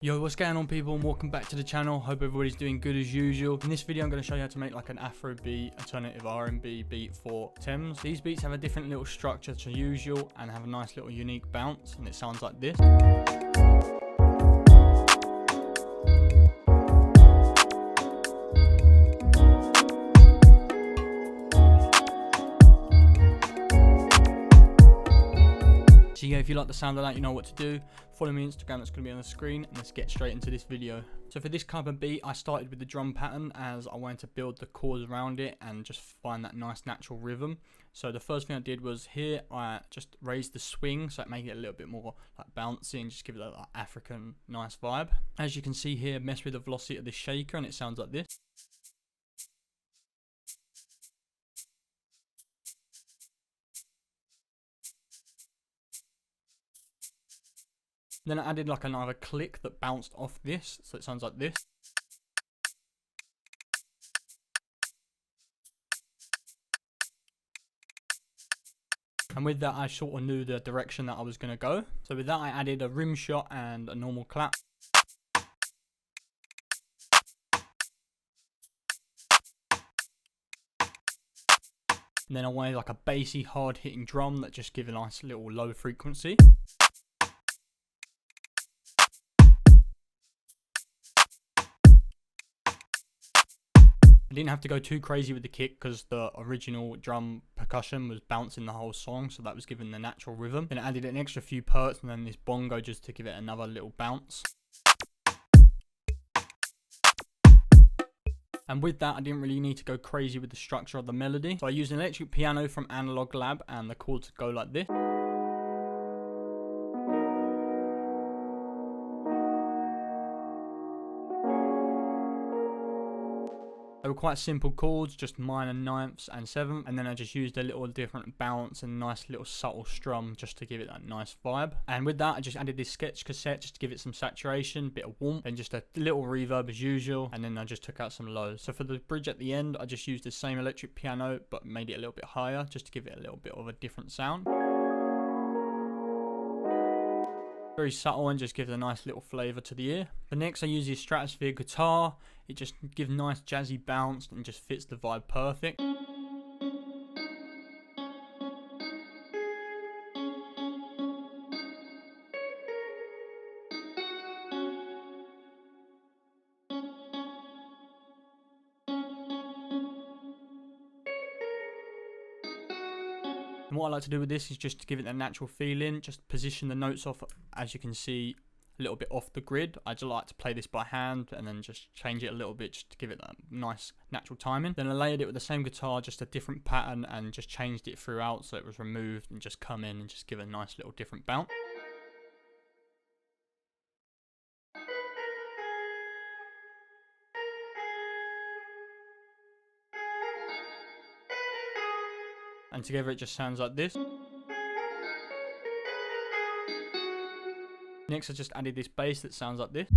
Yo, what's going on people, and welcome back to the channel. Hope everybody's doing good as usual. In this video I'm going to show you how to make like an Afrobeat alternative R&B beat for Tems. These beats have a different little structure to usual and have a nice little unique bounce, and it sounds like this. So yeah, if you like the sound of that, you know what to do. Follow me on Instagram, that's going to be on the screen, and let's get straight into this video. So for this kind of beat, I started with the drum pattern as I wanted to build the chords around it and just find that nice natural rhythm. So the first thing I did was here, I just raised the swing so it made it a little bit more like bouncy and just give it that like African nice vibe. As you can see here, mess with the velocity of the shaker and it sounds like this. Then I added like another click that bounced off this, so it sounds like this. And with that I sort of knew the direction that I was going to go. So with that I added a rim shot and a normal clap. And then I wanted like a bassy hard hitting drum that just give a nice little low frequency. I didn't have to go too crazy with the kick because the original drum percussion was bouncing the whole song, so that was giving the natural rhythm. Then I added an extra few perks and then this bongo just to give it another little bounce. And with that, I didn't really need to go crazy with the structure of the melody. So I used an electric piano from Analog Lab and the chords go like this. They were quite simple chords, just minor, ninths and seventh, and then I just used a little different bounce and nice little subtle strum just to give it that nice vibe. And with that I just added this sketch cassette just to give it some saturation, bit of warmth, and just a little reverb as usual, and then I just took out some lows. So for the bridge at the end I just used the same electric piano but made it a little bit higher just to give it a little bit of a different sound. Very subtle and just gives a nice little flavour to the ear. But next I use the Stratosphere guitar. It just gives nice jazzy bounce and just fits the vibe perfect. And what I like to do with this is just to give it a natural feeling, just position the notes off, as you can see, a little bit off the grid. I just like to play this by hand and then just change it a little bit just to give it that nice natural timing. Then I layered it with the same guitar, just a different pattern, and just changed it throughout so it was removed and just come in and just give a nice little different bounce. And together it just sounds like this. Next I just added this bass that sounds like this.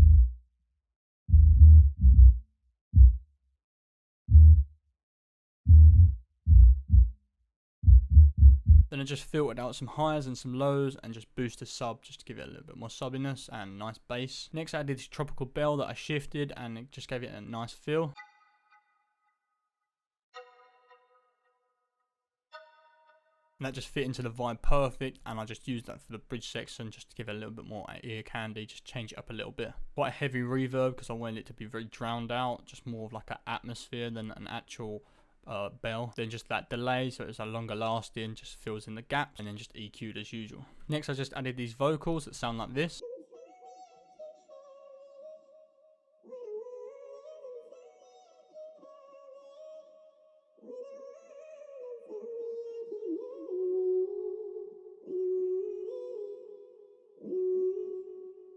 Then I just filtered out some highs and some lows and just boosted sub just to give it a little bit more subbiness and nice bass. Next I added this tropical bell that I shifted and it just gave it a nice feel. And that just fit into the vibe perfect, and I just used that for the bridge section just to give it a little bit more ear candy, just change it up a little bit. Quite a heavy reverb because I wanted it to be very drowned out, just more of like an atmosphere than an actual bell. Then just that delay so it's a longer lasting, just fills in the gaps, and then just EQ'd as usual. Next I just added these vocals that sound like this.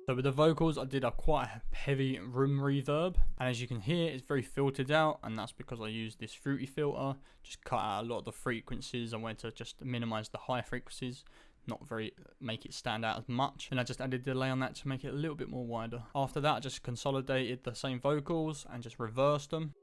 So with the vocals I did a quite heavy room reverb, and as you can hear it's very filtered out, and that's because I used this fruity filter, just cut out a lot of the frequencies. I went to just minimize the high frequencies, not very make it stand out as much, and I just added delay on that to make it a little bit more wider. After that I just consolidated the same vocals and just reversed them.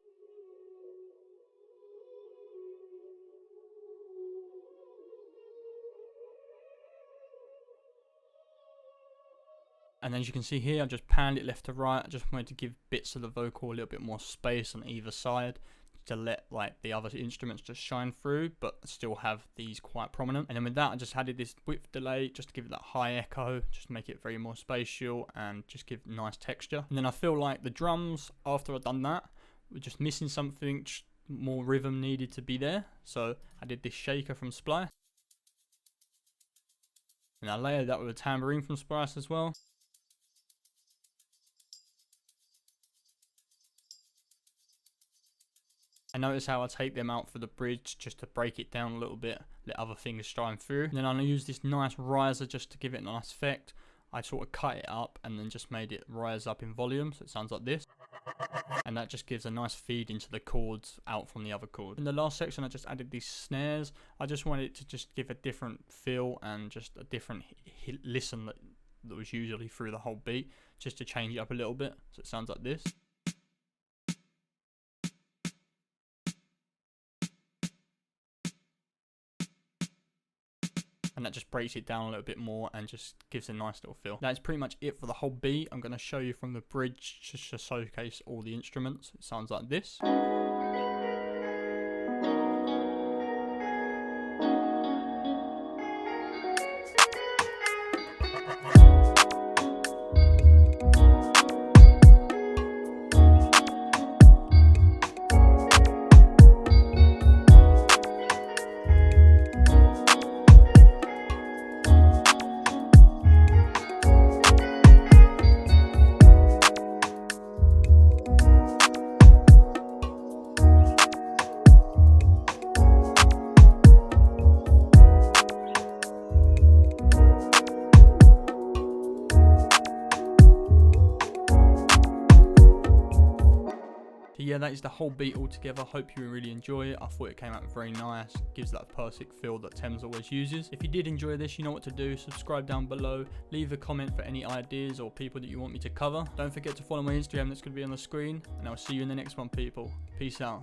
And as you can see here, I've just panned it left to right. I just wanted to give bits of the vocal a little bit more space on either side to let like the other instruments just shine through, but still have these quite prominent. And then with that, I just added this width delay just to give it that high echo, just to make it very more spatial and just give nice texture. And then I feel like the drums, after I've done that, were just missing something, just more rhythm needed to be there. So I did this shaker from Splice. And I layered that with a tambourine from Splice as well. And notice how I take them out for the bridge just to break it down a little bit, let other things shine through. And then I use this nice riser just to give it a nice effect. I sort of cut it up and then just made it rise up in volume, so it sounds like this. And that just gives a nice feed into the chords out from the other chord. In the last section, I just added these snares. I just wanted it to just give a different feel and just a different listen that was usually through the whole beat, just to change it up a little bit, so it sounds like this. And that just breaks it down a little bit more and just gives a nice little feel. That's pretty much it for the whole beat. I'm going to show you from the bridge just to showcase all the instruments. It sounds like this. Yeah, that is the whole beat all together. Hope you really enjoy it. I thought it came out very nice. Gives that perfect feel that Tems always uses. If you did enjoy this, you know what to do. Subscribe down below. Leave a comment for any ideas or people that you want me to cover. Don't forget to follow my Instagram, that's going to be on the screen. And I'll see you in the next one, people. Peace out.